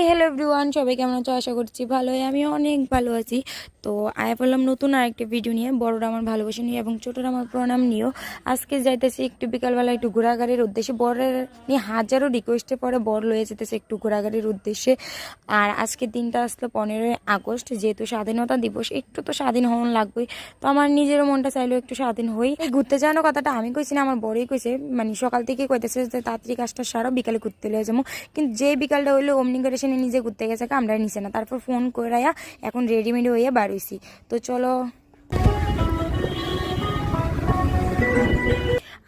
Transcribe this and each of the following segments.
Hello everyone, সবাই কেমন আছো? আশা করছি ভালোই। আমি অনেক ভালো আছি। তো আয়া বললাম নতুন আরেকটা ভিডিও নিয়ে, বড়রা আমার ভালোবাসা নিয়ে এবং ছোটরা আমার প্রণাম নিয়েও। আজকে যাইতেছি একটু বিকালবেলা একটু ঘোরাঘুরির উদ্দেশ্যে। বরের নিয়ে হাজারো রিকোয়েস্টে পরে বর লয়ে যেতেছে একটু ঘোরাঘুরির উদ্দেশ্যে। আর আজকের দিনটা আসলো 15ই আগস্ট, যেহেতু স্বাধীনতা দিবস, একটু তো স্বাধীন হওয়ার লাগবেই। তো আমার নিজেরও মনটা চাইলেও একটু স্বাধীন হই। ঘুরতে যাওয়ার কথাটা আমি কইছি না, আমার বড়ই কইছে, মানে সকাল থেকে কইতেছে যে তাড়াতাড়ি কাজটা সারো, বিকালে ঘুরতে লয়ে যাবো। কিন্তু যে বিকালটা হইলো অমনি করে সে নিজে ঘুরতে গেছে, আমরা নিচে না। তারপর ফোন করাইয়া এখন রেডিমেড হইয়া বার হইছি। তো চলো।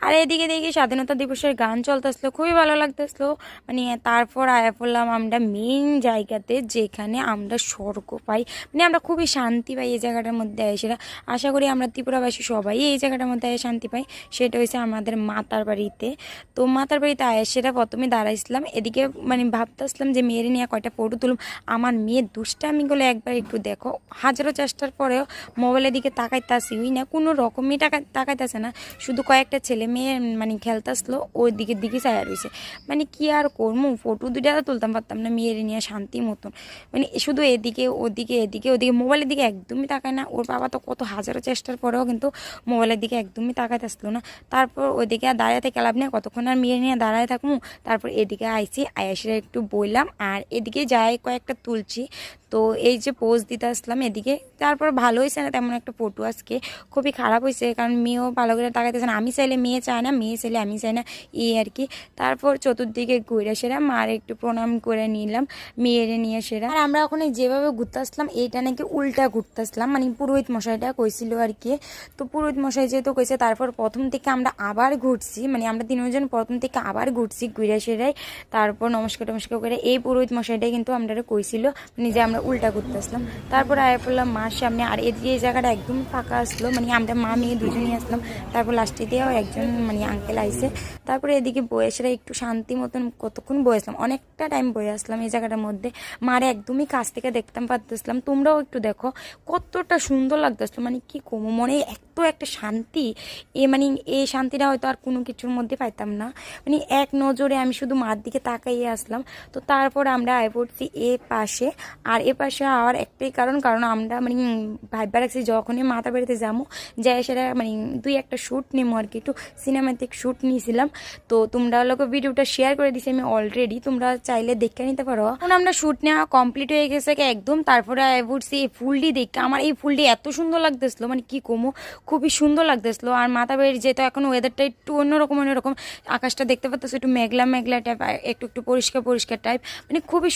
আর এদিকে দেখি স্বাধীনতা দিবসের গান চলতেছিল, খুবই ভালো লাগতেছিল। মানে তারপর আয়া পড়লাম আমরা মেইন জায়গাতে, যেখানে আমরা স্বর্গ পাই, মানে আমরা খুবই শান্তি পাই এই জায়গাটার মধ্যে এসে। আশা করি আমরা ত্রিপুরাবাসী সবাই এই জায়গাটার মধ্যে আয় শান্তি পাই। সেটা হয়েছে আমাদের মাতার বাড়িতে। তো মাতার বাড়িতে আয়া সেটা প্রথমে দাঁড়াইছিলাম, এদিকে মানে ভাবতেছিলাম যে মেয়ের নিয়ে কয়টা ফটো তুলুম। আমার মেয়ে দুষ্টামিগুলো একবার একটু দেখো, হাজারো চেষ্টার পরেও মোবাইলের দিকে তাকাইতেছি না, কোনো রকমই তাকাইতেছে না। শুধু কয়েকটা ছেলে মেয়ে মানে খেলতেছিল, ওই দিকের দিকে চায়া রয়েছে। মানে কি আর করবো, ফটো দুইটা তুলতাম পারতাম না মেয়ের নিয়ে শান্তি মতন। মানে শুধু এদিকে ওদিকে এদিকে ওদিকে, মোবাইলের দিকে একদমই তাকায় না। ওর বাবা তো কত হাজারো চেষ্টার পরেও কিন্তু মোবাইলের দিকে একদমই তাকাইতেছিল না। তারপর ওইদিকে আর দাঁড়াতে ক্লাব নিয়ে কতক্ষণ আর মেয়ে নিয়ে দাঁড়ায় থাকবো। তারপর এদিকে আইসি, আয়াসে একটু বইলাম, আর এদিকে যাই কয়েকটা তুলছি। তো এই যে পোজ দিতে আসলাম এদিকে। তারপর ভালো হয়েছে না তেমন একটা ফটো, আজকে খুবই খারাপ হয়েছে, কারণ মেয়েও ভালো করে তাকাইতেছে না। আমি চাইলে মেয়ে চায় না, মেয়ে চাইলে আমি চাই না, এই আর কি। তারপর চতুর্দিকে ঘুরে সেরা মার একটু প্রণাম করে নিলাম, মেয়ের নিয়ে সেরা। আর আমরা ওখানে যেভাবে ঘুরতে আসলাম, এইটা নাকি উল্টা ঘুরতে আসলাম, মানে পুরোহিত মশাইটা কইছিল আর কি। তো পুরোহিত মশাই যেহেতু কইছে, তারপর প্রথম থেকে আমরা আবার ঘুরছি, মানে আমরা তিনজন প্রথম থেকে আবার ঘুরছি ঘুরে সেরাই। তারপর নমস্কার টমস্কার করে এই পুরোহিত মশাইটাই কিন্তু আমরা কইছিল মানে যে আমরা উল্টা ঘুরতে আসলাম। তারপর আয়া পড়লাম মার সামনে, আর এদিকে এই জায়গাটা একদম ফাঁকা আসলো, মানে আমরা মা মেয়ে দুজনই আসলাম। তারপর লাস্টে দিয়েও একজন মানে আঙ্কেল আইসে। তারপরে এদিকে বয়সেরা একটু শান্তি মতন কতক্ষণ বয়ে আসলাম, অনেকটা টাইম বয়ে আসলাম এই জায়গাটার মধ্যে। মারে একদমই কাছ থেকে দেখতাম পারতেছিলাম, তোমরাও একটু দেখো কতটা সুন্দর লাগতেছিল। মানে কি কমো, মনে এত একটা শান্তি, মানে এই শান্তিটা হয়তো আর কোনো কিছুর মধ্যে পাইতাম না। মানে এক নজরে আমি শুধু মার দিকে তাকাইয়ে আসলাম। তো তারপর আমরা আয় পড়ছি এ পাশে। আর এ পাশে আর একটাই কারণ আমরা মানে ভাইবা রাখছি যখনই মাতার বাড়িতে যাবো, যাই সেটা মানে দুই একটা শ্যুট নেবো আর কি, একটু সিনেমাটিক শ্যুট নিয়েছিলাম। তো তোমরা লোক ভিডিওটা শেয়ার করে দিছি আমি অলরেডি, তোমরা চাইলে দেখে নিতে পারো। এখন আমরা শ্যুট নেওয়া কমপ্লিট হয়ে গেছে একদম। তারপরে বলছি এই ফুলটি দেখতে, আমার এই ফুলটি এত সুন্দর লাগতেছিল, মানে কি কমো, খুবই সুন্দর লাগতেছিল। আর মাতার বাড়ির যেহেতু এখন ওয়েদারটা একটু অন্যরকম, আকাশটা দেখতে পাচ্ছ একটু মেঘলা মেঘলা টাইপ, একটু একটু পরিষ্কার পরিষ্কার টাইপ, মানে খুবই